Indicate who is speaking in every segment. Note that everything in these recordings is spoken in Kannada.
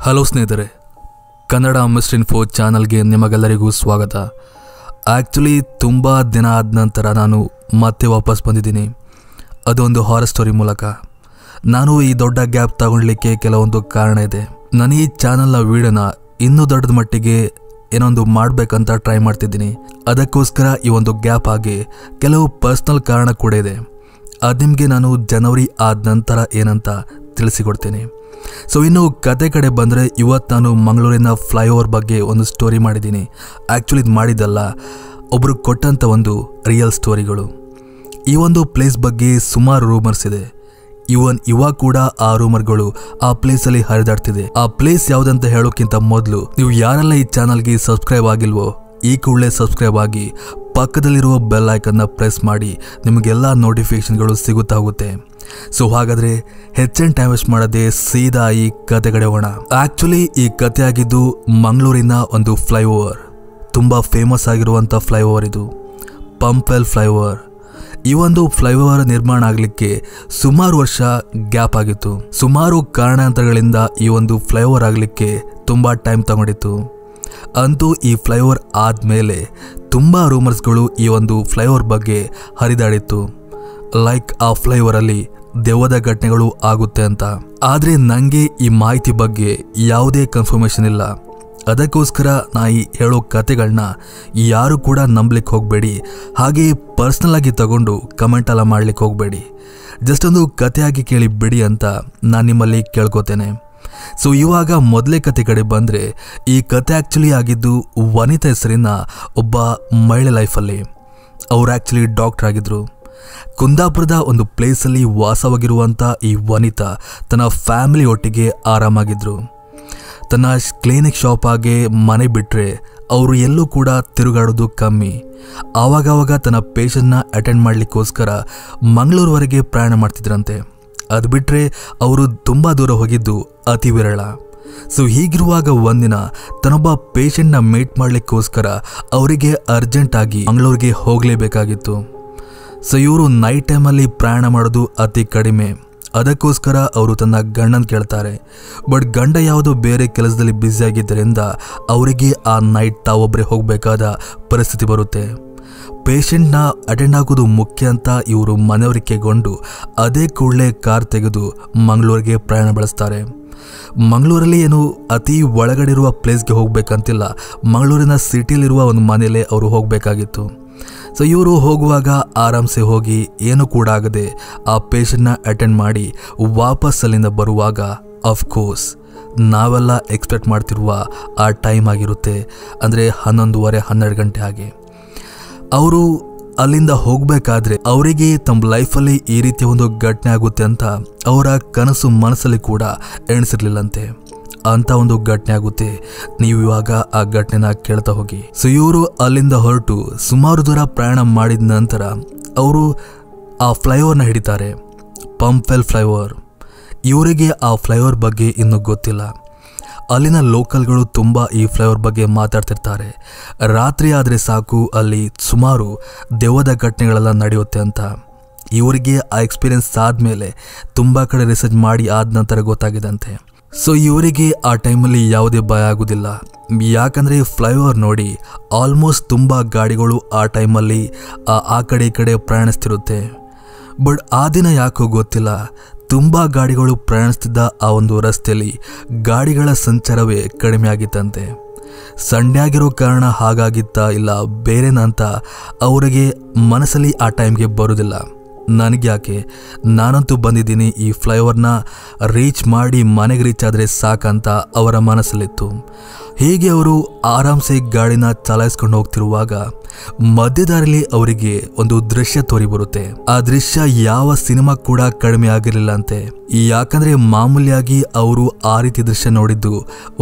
Speaker 1: ಹಲೋ ಸ್ನೇಹಿತರೆ, ಕನ್ನಡ ಮಿಸ್ಟರ್ ಇನ್ಫೋ ಚಾನಲ್ಗೆ ನಿಮಗೆಲ್ಲರಿಗೂ ಸ್ವಾಗತ. ಆ್ಯಕ್ಚುಲಿ ತುಂಬ ದಿನ ಆದ ನಂತರ ನಾನು ಮತ್ತೆ ವಾಪಸ್ ಬಂದಿದ್ದೀನಿ. ಅದೊಂದು ಹಾರರ್ ಸ್ಟೋರಿ ಮೂಲಕ. ನಾನು ಈ ದೊಡ್ಡ ಗ್ಯಾಪ್ ತಗೊಳ್ಳಿಕ್ಕೆ ಕೆಲವೊಂದು ಕಾರಣ ಇದೆ. ನಾನು ಈ ಚಾನಲ್ನ ವೀಡಿಯೋನ ಇನ್ನೂ ದೊಡ್ಡದ ಮಟ್ಟಿಗೆ ಏನೊಂದು ಮಾಡಬೇಕಂತ ಟ್ರೈ ಮಾಡ್ತಿದ್ದೀನಿ. ಅದಕ್ಕೋಸ್ಕರ ಈ ಒಂದು ಗ್ಯಾಪ್ ಆಗಿ ಕೆಲವು ಪರ್ಸ್ನಲ್ ಕಾರಣ ಕೂಡ ಇದೆ. ಅದು ನಿಮಗೆ ನಾನು ಜನವರಿ ಆದ ನಂತರ ಏನಂತ ತಿಳಿಸಿಕೊಡ್ತೀನಿ. ಸೊ ಇನ್ನು ಕತೆ ಕಡೆ ಬಂದರೆ, ಇವತ್ತು ನಾನು ಮಂಗಳೂರಿನ ಫ್ಲೈಓವರ್ ಬಗ್ಗೆ ಒಂದು ಸ್ಟೋರಿ ಮಾಡಿದ್ದೀನಿ. ಆ್ಯಕ್ಚುಲಿ ಇದು ಮಾಡಿದ್ದಲ್ಲ, ಒಬ್ಬರು ಕೊಟ್ಟಂಥ ಒಂದು ರಿಯಲ್ ಸ್ಟೋರಿಗಳು. ಈ ಒಂದು ಪ್ಲೇಸ್ ಬಗ್ಗೆ ಸುಮಾರು ರೂಮರ್ಸ್ ಇದೆ. ಇವಾಗ ಕೂಡ ಆ ರೂಮರ್ಗಳು ಆ ಪ್ಲೇಸಲ್ಲಿ ಹರಿದಾಡ್ತಿದೆ. ಆ ಪ್ಲೇಸ್ ಯಾವುದಂತ ಹೇಳೋಕ್ಕಿಂತ ಮೊದಲು ನೀವು ಯಾರೆಲ್ಲ ಈ ಚಾನಲ್ಗೆ ಸಬ್ಸ್ಕ್ರೈಬ್ ಆಗಿಲ್ವೋ, ಈ ಕೂಡಲೇ ಸಬ್ಸ್ಕ್ರೈಬ್ ಆಗಿ ಪಕ್ಕದಲ್ಲಿರುವ ಬೆಲ್ ಐಕನ್ನ ಪ್ರೆಸ್ ಮಾಡಿ, ನಿಮಗೆಲ್ಲ ನೋಟಿಫಿಕೇಶನ್ಗಳು ಸಿಗುತ್ತಾ ಹೋಗುತ್ತೆ. ಸೊ ಹಾಗಾದರೆ ಹೆಚ್ಚಿನ ಟೈಮ್ ವೇಸ್ಟ್ ಮಾಡದೆ ಸೀದಾ ಈ ಕತೆ ಕಡೆ ಹೋಗೋಣ. ಆ್ಯಕ್ಚುಲಿ ಈ ಕತೆ ಆಗಿದ್ದು ಮಂಗಳೂರಿನ ಒಂದು ಫ್ಲೈಓವರ್, ತುಂಬ ಫೇಮಸ್ ಆಗಿರುವಂಥ ಫ್ಲೈಓವರ್ ಇದು, ಪಂಪ್ವೆಲ್ ಫ್ಲೈಓವರ್. ಈ ಒಂದು ಫ್ಲೈಓವರ್ ನಿರ್ಮಾಣ ಆಗಲಿಕ್ಕೆ ಸುಮಾರು ವರ್ಷ ಗ್ಯಾಪ್ ಆಗಿತ್ತು. ಸುಮಾರು ಕಾರಣಾಂತರಗಳಿಂದ ಈ ಒಂದು ಫ್ಲೈಓವರ್ ಆಗಲಿಕ್ಕೆ ತುಂಬ ಟೈಮ್ ತಗೊಂಡಿತ್ತು. ಅಂತೂ ಈ ಫ್ಲೈಓವರ್ ಆದಮೇಲೆ ತುಂಬ ರೂಮರ್ಸ್ಗಳು ಈ ಒಂದು ಫ್ಲೈಓವರ್ ಬಗ್ಗೆ ಹರಿದಾಡಿತ್ತು. ಲೈಕ್ ಆ ಫ್ಲೈಓವರಲ್ಲಿ ದೆವ್ವದ ಘಟನೆಗಳು ಆಗುತ್ತೆ ಅಂತ. ಆದರೆ ನನಗೆ ಈ ಮಾಹಿತಿ ಬಗ್ಗೆ ಯಾವುದೇ ಕನ್ಫರ್ಮೇಷನ್ ಇಲ್ಲ. ಅದಕ್ಕೋಸ್ಕರ ನಾ ಈ ಹೇಳೋ ಕತೆಗಳನ್ನ ಯಾರು ಕೂಡ ನಂಬಲಿಕ್ಕೆ ಹೋಗಬೇಡಿ. ಹಾಗೆ ಪರ್ಸ್ನಲ್ ಆಗಿ ತಗೊಂಡು ಕಮೆಂಟ್ ಎಲ್ಲ ಮಾಡ್ಲಿಕ್ಕೆ ಹೋಗಬೇಡಿ. ಜಸ್ಟ್ ಒಂದು ಕತೆಯಾಗಿ ಕೇಳಿ ಬಿಡಿ ಅಂತ ನಾನು ನಿಮ್ಮಲ್ಲಿ ಕೇಳ್ಕೊತೇನೆ. ಸೊ ಇವಾಗ ಮೊದಲೇ ಕತೆ ಕಡೆ ಬಂದರೆ, ಈ ಕತೆ ಆ್ಯಕ್ಚುಲಿ ಆಗಿದ್ದು ವನಿತಾ ಹೆಸರಿನ ಒಬ್ಬ ಮಹಿಳೆ ಲೈಫಲ್ಲಿ. ಅವ್ರು ಆ್ಯಕ್ಚುಲಿ ಡಾಕ್ಟರ್ ಆಗಿದ್ರು. ಕುಂದಾಪುರದ ಒಂದು ಪ್ಲೇಸಲ್ಲಿ ವಾಸವಾಗಿರುವಂಥ ಈ ವನಿತಾ ತನ್ನ ಫ್ಯಾಮಿಲಿ ಒಟ್ಟಿಗೆ ಆರಾಮಾಗಿದ್ದರು. ತನ್ನ ಕ್ಲಿನಿಕ್ ಶಾಪ್ ಆಗಿ ಮನೆ ಬಿಟ್ಟರೆ ಅವರು ಎಲ್ಲೂ ಕೂಡ ತಿರುಗಾಡೋದು ಕಮ್ಮಿ. ಆವಾಗವಾಗ ತನ್ನ ಪೇಷಂಟ್ನ ಅಟೆಂಡ್ ಮಾಡಲಿಕ್ಕೋಸ್ಕರ ಮಂಗಳೂರುವರೆಗೆ ಪ್ರಯಾಣ ಮಾಡ್ತಿದ್ರಂತೆ. ಅದು ಬಿಟ್ಟರೆ ಅವರು ತುಂಬ ದೂರ ಹೋಗಿದ್ದು ಅತಿ ವಿರಳ. ಸೊ ಹೀಗಿರುವಾಗ ಒಂದಿನ ತನ್ನೊಬ್ಬ ಪೇಷಂಟ್ನ ಮೀಟ್ ಮಾಡಲಿಕ್ಕೋಸ್ಕರ ಅವರಿಗೆ ಅರ್ಜೆಂಟಾಗಿ ಮಂಗಳೂರಿಗೆ ಹೋಗಲೇಬೇಕಾಗಿತ್ತು. ಸೊ ಇವರು ನೈಟ್ ಟೈಮಲ್ಲಿ ಪ್ರಯಾಣ ಮಾಡೋದು ಅತಿ ಕಡಿಮೆ. ಅದಕ್ಕೋಸ್ಕರ ಅವರು ತನ್ನ ಗಂಡನ ಕೇಳ್ತಾರೆ. ಬಟ್ ಗಂಡ ಯಾವುದೋ ಬೇರೆ ಕೆಲಸದಲ್ಲಿ ಬ್ಯುಸಿಯಾಗಿದ್ದರಿಂದ ಅವರಿಗೆ ಆ ನೈಟ್ ತಾವೊಬ್ಬರೇ ಹೋಗಬೇಕಾದ ಪರಿಸ್ಥಿತಿ ಬರುತ್ತೆ. ಪೇಷಂಟ್ನ ಅಟೆಂಡ್ ಆಗೋದು ಮುಖ್ಯ ಅಂತ ಇವರು ಮನವರಿಕೆಗೊಂಡು ಅದೇ ಕೂಡಲೇ ಕಾರ್ ತೆಗೆದು ಮಂಗಳೂರಿಗೆ ಪ್ರಯಾಣ ಬೆಳೆಸ್ತಾರೆ. ಮಂಗಳೂರಲ್ಲಿ ಏನು ಅತಿ ಒಳಗಡೆ ಇರುವ ಪ್ಲೇಸ್ಗೆ ಹೋಗ್ಬೇಕಂತಿಲ್ಲ, ಮಂಗಳೂರಿನ ಸಿಟಿಲಿರುವ ಒಂದು ಮನೆಯಲ್ಲೇ ಅವರು ಹೋಗಬೇಕಾಗಿತ್ತು. ಸೊ ಇವರು ಹೋಗುವಾಗ ಆರಾಮ್ಸೆ ಹೋಗಿ ಏನು ಕೂಡ ಆಗದೆ ಆ ಪೇಷಂಟ್ನ ಅಟೆಂಡ್ ಮಾಡಿ ವಾಪಸ್ ಅಲ್ಲಿಂದ ಬರುವಾಗ ಅಫ್ಕೋರ್ಸ್ ನಾವೆಲ್ಲ ಎಕ್ಸ್ಪೆಕ್ಟ್ ಮಾಡ್ತಿರುವ ಆ ಟೈಮ್ ಆಗಿರುತ್ತೆ. ಅಂದರೆ 11:30-12 ಗಂಟೆ ಹಾಗೆ. ಅವರು ಅಲ್ಲಿಂದ ಹೋಗಬೇಕಾದ್ರೆ ಅವರಿಗೆ ತಮ್ಮ ಲೈಫಲ್ಲಿ ಈ ರೀತಿಯ ಒಂದು ಘಟನೆ ಆಗುತ್ತೆ ಅಂತ ಅವರ ಕನಸು ಮನಸ್ಸಲ್ಲಿ ಕೂಡ ಎಣಿಸಿರ್ಲಿಲ್ಲಂತೆ. ಅಂತ ಒಂದು ಘಟನೆ ಆಗುತ್ತೆ. ನೀವು ಇವಾಗ ಆ ಘಟನೆನ ಕೇಳ್ತಾ ಹೋಗಿ. ಸೊ ಇವರು ಅಲ್ಲಿಂದ ಹೊರಟು ಸುಮಾರು ದೂರ ಪ್ರಯಾಣ ಮಾಡಿದ ನಂತರ ಅವರು ಆ ಫ್ಲೈಓವರ್ನ ಹಿಡಿತಾರೆ, ಪಂಪ್ವೆಲ್ ಫ್ಲೈಓವರ್. ಇವರಿಗೆ ಆ ಫ್ಲೈಓವರ್ ಬಗ್ಗೆ ಇನ್ನೂ ಗೊತ್ತಿಲ್ಲ. ಅಲ್ಲಿನ ಲೋಕಲ್ಗಳು ತುಂಬ ಈ ಫ್ಲೈಓವರ್ ಬಗ್ಗೆ ಮಾತಾಡ್ತಿರ್ತಾರೆ. ರಾತ್ರಿ ಆದರೆ ಸಾಕು ಅಲ್ಲಿ ಸುಮಾರು ದೆವ್ವದ ಘಟನೆಗಳೆಲ್ಲ ನಡೆಯುತ್ತೆ ಅಂತ. ಇವರಿಗೆ ಆ ಎಕ್ಸ್ಪೀರಿಯನ್ಸ್ ಆದಮೇಲೆ ತುಂಬ ಕಡೆ ರಿಸರ್ಚ್ ಮಾಡಿ ಆದ ನಂತರ ಗೊತ್ತಾಗಿದಂತೆ. ಸೊ ಇವರಿಗೆ ಆ ಟೈಮಲ್ಲಿ ಯಾವುದೇ ಭಯ ಆಗೋದಿಲ್ಲ. ಯಾಕಂದರೆ ಫ್ಲೈಓವರ್ ನೋಡಿ ಆಲ್ಮೋಸ್ಟ್ ತುಂಬ ಗಾಡಿಗಳು ಆ ಟೈಮಲ್ಲಿ ಆ ಕಡೆ ಈ ಕಡೆ ಪ್ರಯಾಣಿಸ್ತಿರುತ್ತೆ. ಬಟ್ ಆ ದಿನ ಯಾಕೋ ಗೊತ್ತಿಲ್ಲ, ತುಂಬ ಗಾಡಿಗಳು ಪ್ರಯಾಣಿಸ್ತಿದ್ದ ಆ ಒಂದು ರಸ್ತೆಯಲ್ಲಿ ಗಾಡಿಗಳ ಸಂಚಾರವೇ ಕಡಿಮೆ ಆಗಿತ್ತಂತೆ. ಸಂಡೇ ಆಗಿರೋ ಕಾರಣ ಹಾಗಾಗಿತ್ತಾ ಇಲ್ಲ ಬೇರೆನಂತ ಅವರಿಗೆ ಮನಸ್ಸಲ್ಲಿ ಆ ಟೈಮ್ಗೆ ಬರೋದಿಲ್ಲ. ನನಗೆ ಯಾಕೆ, ನಾನಂತೂ ಬಂದಿದ್ದೀನಿ, ಈ ಫ್ಲೈಓವರ್ನ ರೀಚ್ ಮಾಡಿ ಮನೆಗೆ ರೀಚ್ ಆದರೆ ಸಾಕಂತ ಅವರ ಮನಸ್ಸಲ್ಲಿತ್ತು. ಹೀಗೆ ಅವರು ಆರಾಮ್ಸೆ ಗಾಡಿನ ಚಲಾಯಿಸ್ಕೊಂಡು ಹೋಗ್ತಿರುವಾಗ ಮಧ್ಯದಾರಿಯಲ್ಲಿ ಅವರಿಗೆ ಒಂದು ದೃಶ್ಯ ತೋರಿ ಬರುತ್ತೆ. ಆ ದೃಶ್ಯ ಯಾವ ಸಿನಿಮಾ ಕೂಡ ಕಡಿಮೆ ಆಗಿರಲಿಲ್ಲ ಅಂತೆ. ಯಾಕಂದ್ರೆ ಮಾಮೂಲಿಯಾಗಿ ಅವರು ಆ ರೀತಿ ದೃಶ್ಯ ನೋಡಿದ್ದು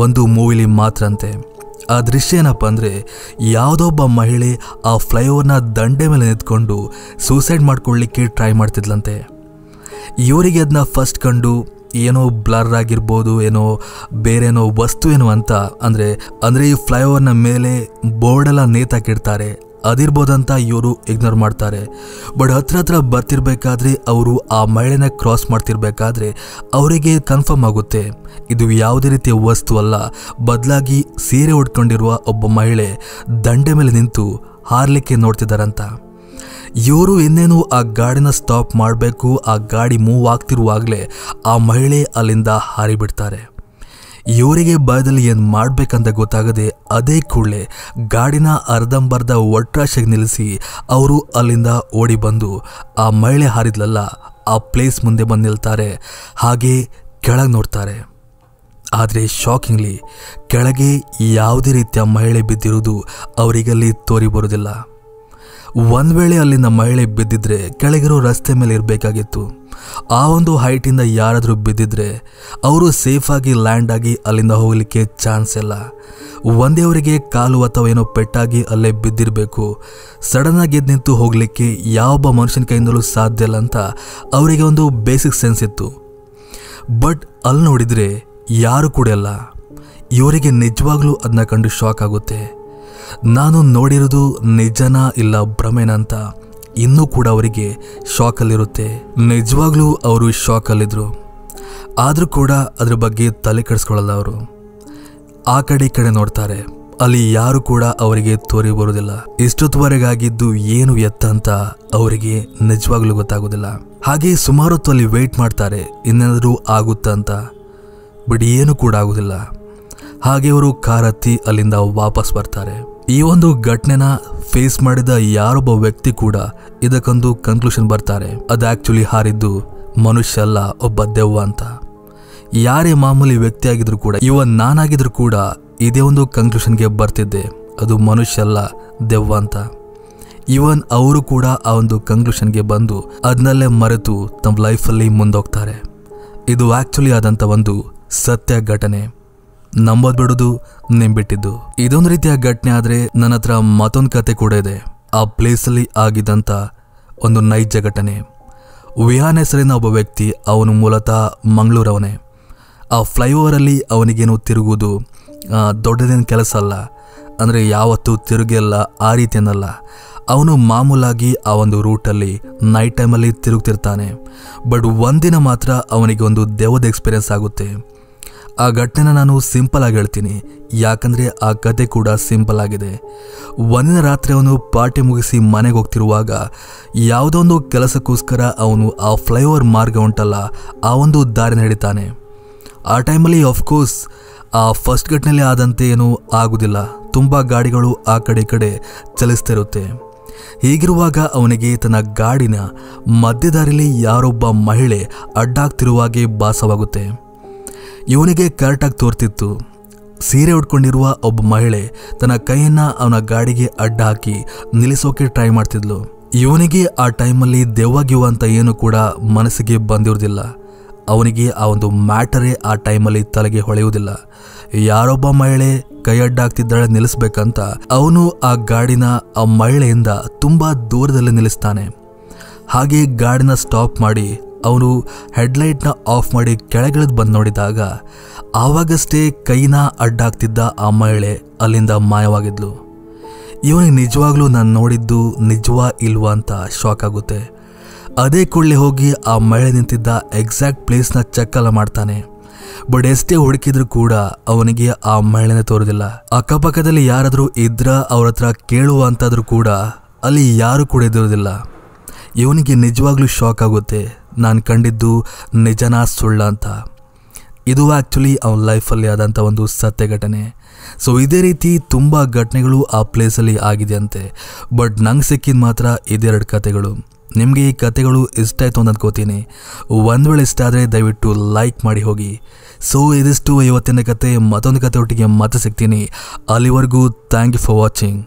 Speaker 1: ಒಂದು ಮೂವಿಲಿ ಮಾತ್ರ ಅಂತೆ. ಆ ದೃಶ್ಯ ಏನಪ್ಪ ಅಂದರೆ, ಯಾವುದೊಬ್ಬ ಮಹಿಳೆ ಆ ಫ್ಲೈಓವರ್ನ ದಂಡೆ ಮೇಲೆ ನಿಂತ್ಕೊಂಡು ಸೂಸೈಡ್ ಮಾಡ್ಕೊಳ್ಳಿಕ್ಕೆ ಟ್ರೈ ಮಾಡ್ತಿದ್ಲಂತೆ. ಇವರಿಗೆ ಅದನ್ನ ಫಸ್ಟ್ ಕಂಡು ಏನೋ ಬ್ಲರ್ ಆಗಿರ್ಬೋದು, ಏನೋ ಬೇರೇನೋ ವಸ್ತು ಏನೋ ಅಂತ ಅಂದರೆ ಈ ಫ್ಲೈಓವರ್ನ ಮೇಲೆ ಬೋರ್ಡೆಲ್ಲ ನೇತಾಕಿರ್ತಾರೆ. ಅದಿರ್ಬೋದಂತ ಇವರು ಇಗ್ನೋರ್ ಮಾಡ್ತಾರೆ. ಬಟ್ ಹತ್ರ ಬರ್ತಿರ್ಬೇಕಾದ್ರೆ ಅವರು ಆ ಮಹಿಳೆನ ಕ್ರಾಸ್ ಮಾಡ್ತಿರ್ಬೇಕಾದ್ರೆ ಅವರಿಗೆ ಕನ್ಫರ್ಮ್ ಆಗುತ್ತೆ ಇದು ಯಾವುದೇ ರೀತಿಯ ವಸ್ತು ಅಲ್ಲ, ಬದಲಾಗಿ ಸೀರೆ ಉಟ್ಕೊಂಡಿರುವ ಒಬ್ಬ ಮಹಿಳೆ ದಂಡೆ ಮೇಲೆ ನಿಂತು ಹಾರ್ಲಿಕ್ಕೆ ನೋಡ್ತಿದ್ದಾರಂತ. ಇವರು ಇನ್ನೇನು ಆ ಗಾಡಿನ ಸ್ಟಾಪ್ ಮಾಡಬೇಕು, ಆ ಗಾಡಿ ಮೂವ್ ಆಗ್ತಿರುವಾಗಲೇ ಆ ಮಹಿಳೆ ಅಲ್ಲಿಂದ ಹಾರಿಬಿಡ್ತಾರೆ. ಇವರಿಗೆ ಭಯದಲ್ಲಿ ಏನು ಮಾಡಬೇಕಂತ ಗೊತ್ತಾಗದೆ ಅದೇ ಕೂಡಲೇ ಗಾಡಿನ ಅರ್ಧಂಬರ್ಧ ಒಟ್ರಾಶಿಗೆ ನಿಲ್ಲಿಸಿ ಅವರು ಅಲ್ಲಿಂದ ಓಡಿ ಬಂದು ಆ ಮಹಿಳೆ ಹಾರಿದ್ಲಲ್ಲ ಆ ಪ್ಲೇಸ್ ಮುಂದೆ ಬಂದು ನಿಲ್ತಾರೆ. ಹಾಗೆ ಕೆಳಗೆ ನೋಡ್ತಾರೆ. ಆದರೆ ಶಾಕಿಂಗ್ಲಿ ಕೆಳಗೆ ಯಾವುದೇ ರೀತಿಯ ಮಹಿಳೆ ಬಿದ್ದಿರುವುದು ಅವರಿಗಲ್ಲಿ ತೋರಿ ಬರೋದಿಲ್ಲ. ಒಂದು ವೇಳೆ ಅಲ್ಲಿಂದ ಮಹಿಳೆ ಬಿದ್ದಿದ್ರೆ ಕೆಳಗಿರೋ ರಸ್ತೆ ಮೇಲೆ ಇರಬೇಕಾಗಿತ್ತು. ಆ ಒಂದು ಹೈಟಿಂದ ಯಾರಾದರೂ ಬಿದ್ದಿದ್ರೆ ಅವರು ಸೇಫಾಗಿ ಲ್ಯಾಂಡ್ ಆಗಿ ಅಲ್ಲಿಂದ ಹೋಗಲಿಕ್ಕೆ ಚಾನ್ಸ್ ಇಲ್ಲ. ಒಂದೇ ಅವರಿಗೆ ಕಾಲು ಅಥವಾ ಏನೋ ಪೆಟ್ಟಾಗಿ ಅಲ್ಲೇ ಬಿದ್ದಿರಬೇಕು. ಸಡನ್ನಾಗಿ ಎದ್ದು ನಿಂತು ಹೋಗಲಿಕ್ಕೆ ಯಾವೊಬ್ಬ ಮನುಷ್ಯನ ಕೈಯಿಂದಲೂ ಸಾಧ್ಯ ಇಲ್ಲ ಅಂತ ಅವರಿಗೆ ಒಂದು ಬೇಸಿಕ್ ಸೆನ್ಸ್ ಇತ್ತು. ಬಟ್ ಅಲ್ಲಿ ನೋಡಿದರೆ ಯಾರು ಕೂಡ ಇಲ್ಲ. ಇವರಿಗೆ ನಿಜವಾಗ್ಲೂ ಅದನ್ನ ಕಂಡು ಶಾಕ್ ಆಗುತ್ತೆ. ನಾನು ನೋಡಿರೋದು ನಿಜನಾ ಇಲ್ಲ ಭ್ರಮೆನಾ ಅಂತ ಇನ್ನೂ ಕೂಡ ಅವರಿಗೆ ಶಾಕಲ್ಲಿರುತ್ತೆ. ನಿಜವಾಗ್ಲೂ ಅವರು ಶಾಕಲ್ಲಿದ್ರು. ಆದರೂ ಕೂಡ ಅದ್ರ ಬಗ್ಗೆ ತಲೆ ಕೆಡಿಸ್ಕೊಳ್ಳಲ್ಲ ಅವರು. ಆ ಕಡೆ ಈ ಕಡೆ ನೋಡ್ತಾರೆ. ಅಲ್ಲಿ ಯಾರು ಕೂಡ ಅವರಿಗೆ ತೋರಿ ಬರೋದಿಲ್ಲ. ಇಷ್ಟೊತ್ತುವರೆಗಾಗಿದ್ದು ಏನು ಎತ್ತ ಅಂತ ಅವರಿಗೆ ನಿಜವಾಗ್ಲೂ ಗೊತ್ತಾಗೋದಿಲ್ಲ. ಹಾಗೆ ಸುಮಾರು ಹೊತ್ತು ಅಲ್ಲಿ ವೆಯ್ಟ್ ಮಾಡ್ತಾರೆ ಇನ್ನೇನಾದರೂ ಆಗುತ್ತಾ ಅಂತ. ಬಟ್ ಏನು ಕೂಡ ಆಗೋದಿಲ್ಲ. ಹಾಗೆ ಅವರು ಕಾರ್ ಹತ್ತಿ ಅಲ್ಲಿಂದ ವಾಪಸ್ ಬರ್ತಾರೆ. ಈ ಒಂದು ಘಟನೆನ ಫೇಸ್ ಮಾಡಿದ ಯಾರೊಬ್ಬ ವ್ಯಕ್ತಿ ಕೂಡ ಇದಕ್ಕೊಂದು ಕನ್ಕ್ಲೂಷನ್ ಬರ್ತಾರೆ, ಅದು ಆಕ್ಚುಲಿ ಹಾರಿದ್ದು ಮನುಷ್ಯ ಅಲ್ಲ, ಒಬ್ಬ ದೆವ್ವ ಅಂತ. ಯಾರೇ ಮಾಮೂಲಿ ವ್ಯಕ್ತಿ ಆಗಿದ್ರು ಕೂಡ, ಇವನ್ ನಾನಾಗಿದ್ರು ಕೂಡ ಇದೇ ಒಂದು ಕನ್ಕ್ಲೂಷನ್ಗೆ ಬರ್ತಿದ್ದೆ, ಅದು ಮನುಷ್ಯ ಅಲ್ಲ ದೆವ್ವ ಅಂತ. ಇವನ್ ಅವರು ಕೂಡ ಆ ಒಂದು ಕನ್ಕ್ಲೂಷನ್ಗೆ ಬಂದು ಅದನ್ನಲ್ಲೇ ಮರೆತು ತಮ್ಮ ಲೈಫಲ್ಲಿ ಮುಂದೋಗ್ತಾರೆ. ಇದು ಆಕ್ಚುಲಿ ಆದಂಥ ಒಂದು ಸತ್ಯ ಘಟನೆ. ನಂಬೋದ್ ಬಿಡೋದು ನಿಮ್ ಬಿಟ್ಟಿದ್ದು. ಇದೊಂದು ರೀತಿಯ ಘಟನೆ ಆದ್ರೆ ನನ್ನ ಹತ್ರ ಮತ್ತೊಂದು ಕತೆ ಕೂಡ ಇದೆ. ಆ ಪ್ಲೇಸಲ್ಲಿ ಆಗಿದ್ದಂಥ ಒಂದು ನೈಜ ಘಟನೆ. ವಿಹಾನ್ ಹೆಸರಿನ ಒಬ್ಬ ವ್ಯಕ್ತಿ, ಅವನು ಮೂಲತಃ ಮಂಗಳೂರವನೇ. ಆ ಫ್ಲೈಓವರಲ್ಲಿ ಅವನಿಗೇನು ತಿರುಗುವುದು ದೊಡ್ಡದೇನು ಕೆಲಸ ಅಲ್ಲ, ಅಂದರೆ ಯಾವತ್ತೂ ತಿರುಗಿಲ್ಲ ಆ ರೀತಿಯನ್ನಲ್ಲ. ಅವನು ಮಾಮೂಲಾಗಿ ಆ ಒಂದು ರೂಟಲ್ಲಿ ನೈಟ್ ಟೈಮಲ್ಲಿ ತಿರುಗ್ತಿರ್ತಾನೆ. ಬಟ್ ಒಂದಿನ ಮಾತ್ರ ಅವನಿಗೆ ಒಂದು ದೆವ್ವದ ಎಕ್ಸ್ಪೀರಿಯನ್ಸ್ ಆಗುತ್ತೆ. ಆ ಘಟನೆನ ನಾನು ಸಿಂಪಲ್ ಆಗಿ ಹೇಳ್ತೀನಿ, ಯಾಕಂದರೆ ಆ ಕತೆ ಕೂಡ ಸಿಂಪಲ್ ಆಗಿದೆ. ಒಂದಿನ ರಾತ್ರಿ ಅವನು ಪಾರ್ಟಿ ಮುಗಿಸಿ ಮನೆಗೆ ಹೋಗ್ತಿರುವಾಗ ಯಾವುದೋ ಒಂದು ಕೆಲಸಕ್ಕೋಸ್ಕರ ಅವನು ಆ ಫ್ಲೈಓವರ್ ಮಾರ್ಗ ಉಂಟಲ್ಲ ಆ ಒಂದು ದಾರಿ ನಡೀತಾನೆ. ಆ ಟೈಮಲ್ಲಿ ಆಫ್ಕೋರ್ಸ್ ಆ ಫಸ್ಟ್ ಘಟನೆಯಲ್ಲಿ ಆದಂತೆ ಏನೂ ಆಗೋದಿಲ್ಲ. ತುಂಬ ಗಾಡಿಗಳು ಆ ಕಡೆ ಈ ಕಡೆ ಚಲಿಸ್ತಿರುತ್ತೆ. ಹೀಗಿರುವಾಗ ಅವನಿಗೆ ತನ್ನ ಗಾಡಿನ ಮಧ್ಯದಾರಿಯಲ್ಲಿ ಯಾರೊಬ್ಬ ಮಹಿಳೆ ಅಡ್ಡಾಗ್ತಿರುವಾಗೆ ಭಾಸವಾಗುತ್ತೆ. ಇವನಿಗೆ ಕರೆಕ್ಟಾಗಿ ತೋರ್ತಿತ್ತು, ಸೀರೆ ಉಟ್ಕೊಂಡಿರುವ ಒಬ್ಬ ಮಹಿಳೆ ತನ್ನ ಕೈಯನ್ನು ಅವನ ಗಾಡಿಗೆ ಅಡ್ಡ ಹಾಕಿ ನಿಲ್ಲಿಸೋಕೆ ಟ್ರೈ ಮಾಡ್ತಿದ್ಲು. ಇವನಿಗೆ ಆ ಟೈಮಲ್ಲಿ ದೆವ್ವಾಗಿವ ಅಂತ ಏನು ಕೂಡ ಮನಸ್ಸಿಗೆ ಬಂದಿರೋದಿಲ್ಲ. ಅವನಿಗೆ ಆ ಒಂದು ಮ್ಯಾಟರೇ ಆ ಟೈಮಲ್ಲಿ ತಲೆಗೆ ಹೊಳೆಯುವುದಿಲ್ಲ. ಯಾರೊಬ್ಬ ಮಹಿಳೆ ಕೈ ಅಡ್ಡ ಹಾಕ್ತಿದ್ದಾಳೆ ನಿಲ್ಲಿಸ್ಬೇಕಂತ ಅವನು ಆ ಗಾಡಿನ ಆ ಮಹಿಳೆಯಿಂದ ತುಂಬ ದೂರದಲ್ಲಿ ನಿಲ್ಲಿಸ್ತಾನೆ. ಹಾಗೆ ಗಾಡಿನ ಸ್ಟಾಪ್ ಮಾಡಿ ಅವನು ಹೆಡ್ಲೈಟ್ನ ಆಫ್ ಮಾಡಿ ಕೆಳಗಿಳಿದು ಬಂದು ನೋಡಿದಾಗ ಆವಾಗಷ್ಟೇ ಕೈನ ಅಡ್ಡ ಹಾಕ್ತಿದ್ದ ಆ ಮಹಿಳೆ ಅಲ್ಲಿಂದ ಮಾಯವಾಗಿದ್ಲು. ಇವನಿಗೆ ನಿಜವಾಗ್ಲೂ ನಾನು ನೋಡಿದ್ದು ನಿಜವಾ ಇಲ್ವಾ ಅಂತ ಶಾಕ್ ಆಗುತ್ತೆ. ಅದೇ ಕೂಡಲೇ ಹೋಗಿ ಆ ಮಹಿಳೆ ನಿಂತಿದ್ದ ಎಕ್ಸಾಕ್ಟ್ ಪ್ಲೇಸ್ನ ಚೆಕ್ಕೆಲ್ಲ ಮಾಡ್ತಾನೆ. ಬಟ್ ಎಷ್ಟೇ ಹುಡುಕಿದ್ರು ಕೂಡ ಅವನಿಗೆ ಆ ಮಹಿಳೆನೇ ತೋರೋದಿಲ್ಲ. ಅಕ್ಕಪಕ್ಕದಲ್ಲಿ ಯಾರಾದರೂ ಇದ್ರ ಅವ್ರ ಹತ್ರ ಕೇಳುವ ಅಂತಾದ್ರೂ ಕೂಡ ಅಲ್ಲಿ ಯಾರು ಕೂಡ ಇದಿರೋದಿಲ್ಲ. ಇವನಿಗೆ ನಿಜವಾಗ್ಲೂ ಶಾಕ್ ಆಗುತ್ತೆ, ನಾನು ಕಂಡಿದ್ದು ನಿಜನಾ ಸುಳ್ಳ ಅಂತ. ಇದು ಆ್ಯಕ್ಚುಲಿ ಅವನ ಲೈಫಲ್ಲಿ ಆದಂಥ ಒಂದು ಸತ್ಯ ಘಟನೆ. ಸೊ ಇದೇ ರೀತಿ ತುಂಬ ಘಟನೆಗಳು ಆ ಪ್ಲೇಸಲ್ಲಿ ಆಗಿದೆ ಅಂತೆ. ಬಟ್ ನಂಗೆ ಸಿಕ್ಕಿದ ಮಾತ್ರ ಇದೆರಡು ಕತೆಗಳು. ನಿಮಗೆ ಈ ಕತೆಗಳು ಇಷ್ಟ ಆಯಿತು ಅಂತ ಅಂದ್ಕೋತೀನಿ. ಒಂದು ವೇಳೆ ಇಷ್ಟ ಆದರೆ ದಯವಿಟ್ಟು ಲೈಕ್ ಮಾಡಿ ಹೋಗಿ. ಸೊ ಇದಿಷ್ಟು ಇವತ್ತಿನ ಕತೆ. ಮತ್ತೊಂದು ಕತೆ ಒಟ್ಟಿಗೆ ಮತ್ತೆ ಸಿಗ್ತೀನಿ. ಅಲ್ಲಿವರೆಗೂ ಥ್ಯಾಂಕ್ ಯು ಫಾರ್ ವಾಚಿಂಗ್.